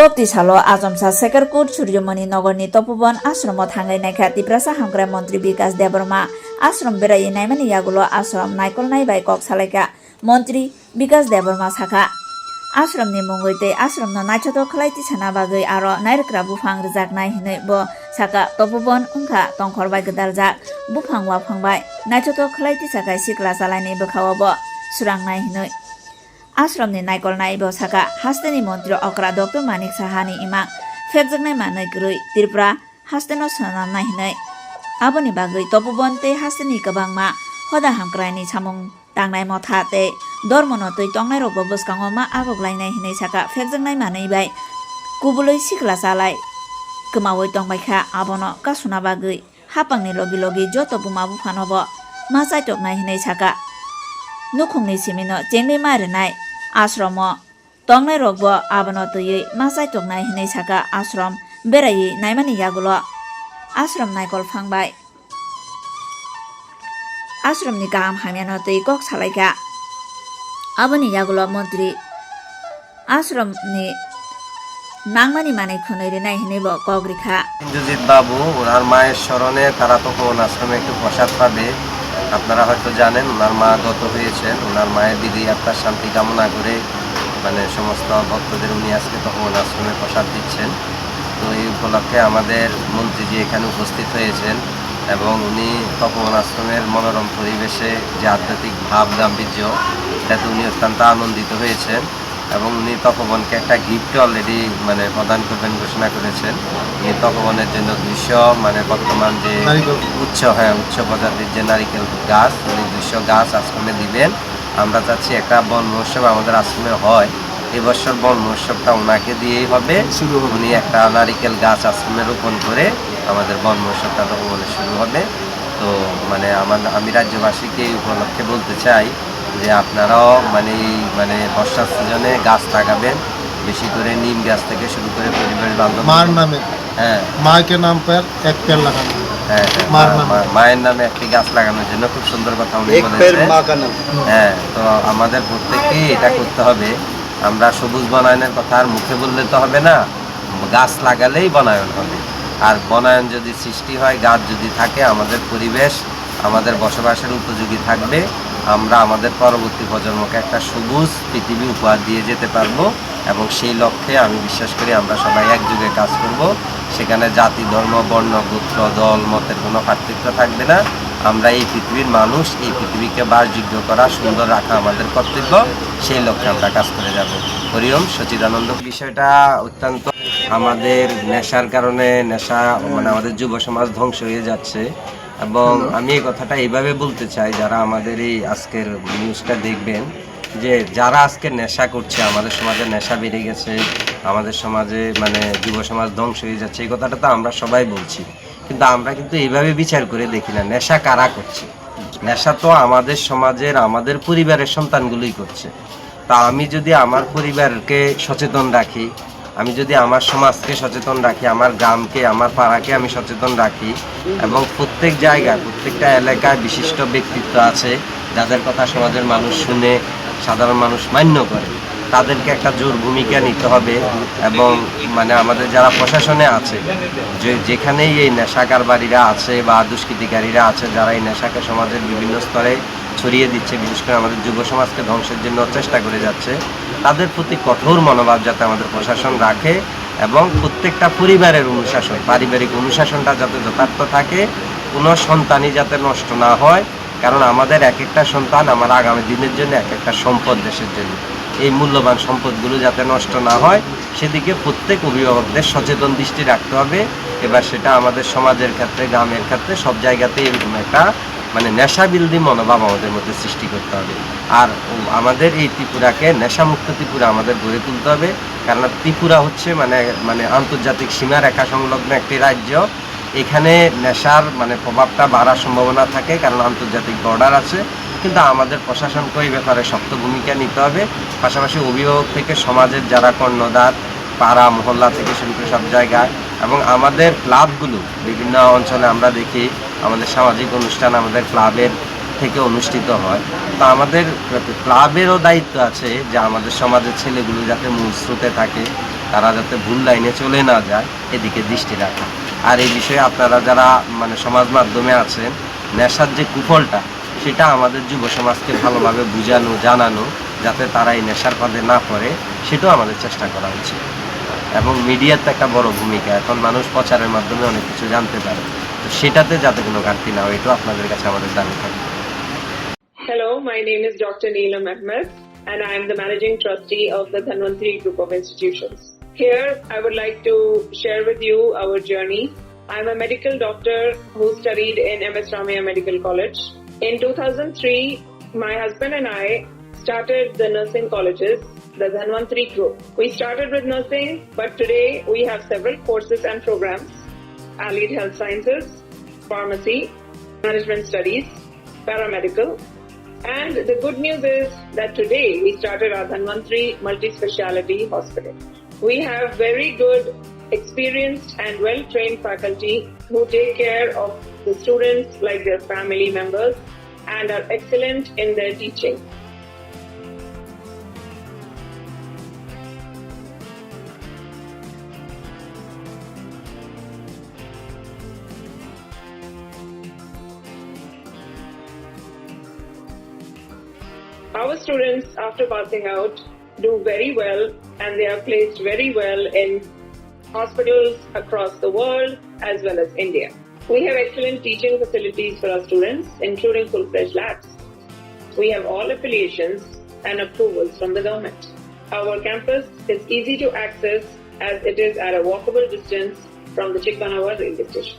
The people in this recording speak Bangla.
Kopti salo Azamsa Sekerkut Suryomani Nogorni Topubon Ashram Thangainaka Tiprasa Hamkra Montri Bikas Debrma Ashram Berai Naimani Yagulo Ashram Naikol Naibai Kok Saleka Montri Bikas Debrma Saka Ashram ni Mungoite Ashram no Nachoto Klaiti Sana Bagai Aro Nairkra Bufang Rizak Nai Hine Bo Saka Topubon Unka Tongkorbai Gedarzak Bufang Wapangbai Nachoto Klaiti Sakai Sikla Salani Bekawabo Surang Nai Hine Ashram ni naikol naibo saka hasteni mantri okra Dr. Manik Sahani ima fekjaknai manai grui Tripura hasteno sanamnai hinai aboni bagai topubon te hasteni kabangma hoda hamkraini samung tangnai motha te dormono tei tongnai robo boskango ma agoglainai hinai saka fekjaknai manai bai kubuloi sikla salai kemawoi tongbaikha abono kasuna bagai hapangni logi logi joto bumabu phanobo ma saitoknai hinai saka nukhungni simino jengni marinai Ashramo tongnai rogbo abono tui masai tongnai hinai saka ashram berai naimani yagulo ashram naikol phangbai ashram ni gam hamyano tui kok salaika aboni yagulo mantri ashram ni nangmani mane khunoi rinai hinai bo kogrikha Indrajit বাবু ওনার মায়ের স্মরণে তারা তখন আশ্রমে একটু প্রসাদ পাবে। আপনারা হয়তো জানেন ওনার মা গত হয়েছেন, ওনার মায়ের দিদি আত্মার শান্তি কামনা করে মানে সমস্ত ভক্তদের উনি আজকে তখন আশ্রমে প্রসাদ দিচ্ছেন। তো এই উপলক্ষে আমাদের মন্ত্রীজি এখানে উপস্থিত হয়েছেন এবং উনি তপন আশ্রমের মনোরম পরিবেশে যে আধ্যাত্মিক ভাব গাম্ভীর্য তাতে উনি অত্যন্ত আনন্দিত হয়েছেন এবং উনি তপবনকে একটা গিফট অলরেডি মানে প্রদান করবেন ঘোষণা করেছেন। উনি তপবনের জন্য 200 মানে বর্তমান যে উচ্চ প্রজাতির যে নারিকেল গাছ উনি 200 গাছ আশ্রমে দিবেন। আমরা চাচ্ছি একটা বন মহোৎসব আমাদের আশ্রমে হয়, এবছর বন মহোৎসবটা ওনাকে দিয়েই হবে। উনি একটা নারিকেল গাছ আশ্রমে রোপণ করে আমাদের বন মহোৎসবটা তপবনে শুরু হবে। তো মানে আমি রাজ্যবাসীকে এই উপলক্ষে বলতে চাই যে আপনারাও মানে বর্ষার সিজনে গাছ লাগাবেন, বেশি করে নিম গাছ থেকে শুরু করে পরিবেশ বান্ধব মার নামে মাকে নাম পর এক পেড় লাগানো মায়ের নামে একটি গাছ লাগানোর জন্য খুব সুন্দর কথা উনি বলেছেন। হ্যাঁ, তো আমাদের প্রত্যেককেই এটা করতে হবে। আমরা সবুজ বনায়নের কথা আর মুখে বললে তো হবে না, গাছ লাগালেই বনায়ন হবে। আর বনায়ন যদি সৃষ্টি হয়, গাছ যদি থাকে, আমাদের পরিবেশ আমাদের বসবাসের উপযোগী থাকবে। আমরা আমাদের পরবর্তী প্রজন্মকে একটা সবুজ পৃথিবী উপহার দিয়ে যেতে পারবো এবং সেই লক্ষ্যে আমি বিশ্বাস করি আমরা সবাই একযোগে কাজ করব। সেখানে জাতি, ধর্ম, বর্ণ, গোত্র, দল, মতের কোনো পার্থক্য থাকবে না। আমরা এই পৃথিবীর মানুষ, এই পৃথিবীকে বাসযোগ্য করা, সুন্দর রাখা আমাদের কর্তব্য। সেই লক্ষ্যে আমরা কাজ করে যাব। হরি ওম সচিদানন্দ। বিষয়টা অত্যন্ত আমাদের নেশার কারণে মানে আমাদের যুব সমাজ ধ্বংস হয়ে যাচ্ছে এবং আমি এই কথাটা এইভাবে বলতে চাই, যারা আমাদের এই আজকের নিউজটা দেখবেন, যে যারা আজকে নেশা করছে, আমাদের সমাজে নেশা বেড়ে গেছে, আমাদের সমাজে মানে যুব সমাজ ধ্বংস হয়ে যাচ্ছে, এই কথাটা তো আমরা সবাই বলছি, কিন্তু আমরা কিন্তু এইভাবে বিচার করে দেখি না নেশা কারা করছে। নেশা তো আমাদের সমাজের, আমাদের পরিবারের সন্তানগুলোই করছে। তা আমি যদি আমার পরিবারকে সচেতন রাখি, আমি যদি আমার সমাজকে সচেতন রাখি, আমার গ্রামকে, আমার পাড়াকে আমি সচেতন রাখি এবং প্রত্যেক জায়গায়, প্রত্যেকটা এলাকায় বিশিষ্ট ব্যক্তিত্ব আছে যাদের কথা সমাজের মানুষ শুনে, সাধারণ মানুষ মান্য করে, তাদেরকে একটা জোর ভূমিকা নিতে হবে এবং মানে আমাদের যারা প্রশাসনে আছে, যেখানেই এই নেশা কারবারীরা আছে বা দুষ্কৃতিকারীরা আছে, যারা এই নেশাকে সমাজের বিভিন্ন স্তরে ছড়িয়ে দিচ্ছে, বিশেষ করে আমাদের যুব সমাজকে ধ্বংসের জন্য চেষ্টা করে যাচ্ছে, তাদের প্রতি কঠোর মনোভাব যাতে আমাদের প্রশাসন রাখে এবং প্রত্যেকটা পরিবারের অনুশাসন, পারিবারিক অনুশাসনটা যাতে যথার্থ থাকে, কোনো সন্তানই যাতে নষ্ট না হয়। কারণ আমাদের এক একটা সন্তান আমার আগামী দিনের জন্য এক একটা সম্পদ, দেশের জন্য। এই মূল্যবান সম্পদগুলো যাতে নষ্ট না হয় সেদিকে প্রত্যেক অভিভাবকদের সচেতন দৃষ্টি রাখতে হবে। এবার সেটা আমাদের সমাজের ক্ষেত্রে, গ্রামের ক্ষেত্রে, সব জায়গাতেই এরকম একটা মানে নেশা বিরোধী মনোভাব আমাদের মধ্যে সৃষ্টি করতে হবে। আর আমাদের এই ত্রিপুরাকে নেশামুক্ত ত্রিপুরা আমাদের গড়ে তুলতে হবে। কারণ ত্রিপুরা হচ্ছে মানে আন্তর্জাতিক সীমারেখা সংলগ্ন একটি রাজ্য। এখানে নেশার মানে প্রভাবটা বাড়ার সম্ভাবনা থাকে কারণ আন্তর্জাতিক বর্ডার আছে, কিন্তু আমাদের প্রশাসনকে এই ব্যাপারে শক্ত ভূমিকা নিতে হবে। পাশাপাশি অভিভাবক থেকে সমাজের যারা কর্ণধার, পাড়া মহল্লা থেকে শুরু করে সব জায়গায় এবং আমাদের ক্লাবগুলো বিভিন্ন অঞ্চলে আমরা দেখি আমাদের সামাজিক অনুষ্ঠান আমাদের ক্লাবের থেকে অনুষ্ঠিত হয়। তো আমাদের ক্লাবেরও দায়িত্ব আছে যে আমাদের সমাজের ছেলেগুলো যাতে মূল স্রোতে থাকে, তারা যাতে ভুল লাইনে চলে না যায় এদিকে দৃষ্টি রাখা। আর এই বিষয়ে আপনারা যারা মানে সমাজ মাধ্যমে আছেন, নেশার যে কুফলটা সেটা আমাদের যুব সমাজকে ভালোভাবে বুঝানো জানানো, যাতে তারা এই নেশার ফাঁদে না পড়ে, সেটাও আমাদের চেষ্টা করা উচিত। এবং মিডিয়ার তো একটা বড় ভূমিকা, এখন মানুষ প্রচারের মাধ্যমে অনেক কিছু জানতে পারে, তো সেটাতে যাতে কোনো ঘাটতি না হয়, এটাও আপনাদের কাছে আমাদের দাবি থাকবে। Hello, my name is Dr. Neelam Ahmed and I am the Managing Trustee of the Dhanvantri Group of Institutions. Here, I would like to share with you our journey. I am a medical doctor who studied in MS Ramaiah Medical College. In 2003, my husband and I started the nursing colleges, the Dhanvantri Group. We started with nursing, but today we have several courses and programs: allied health sciences, pharmacy, management studies, paramedical. And the good news is that today we started our Dhanvantri Multi-Speciality Hospital. We have very good, experienced and well-trained faculty who take care of the students like their family members and are excellent in their teaching. Our students, after passing out, do very well and they are placed very well in hospitals across the world as well as India. We have excellent teaching facilities for our students, including full-fledged labs. We have all affiliations and approvals from the government. Our campus is easy to access as it is at a walkable distance from the Chikpanawar railway station.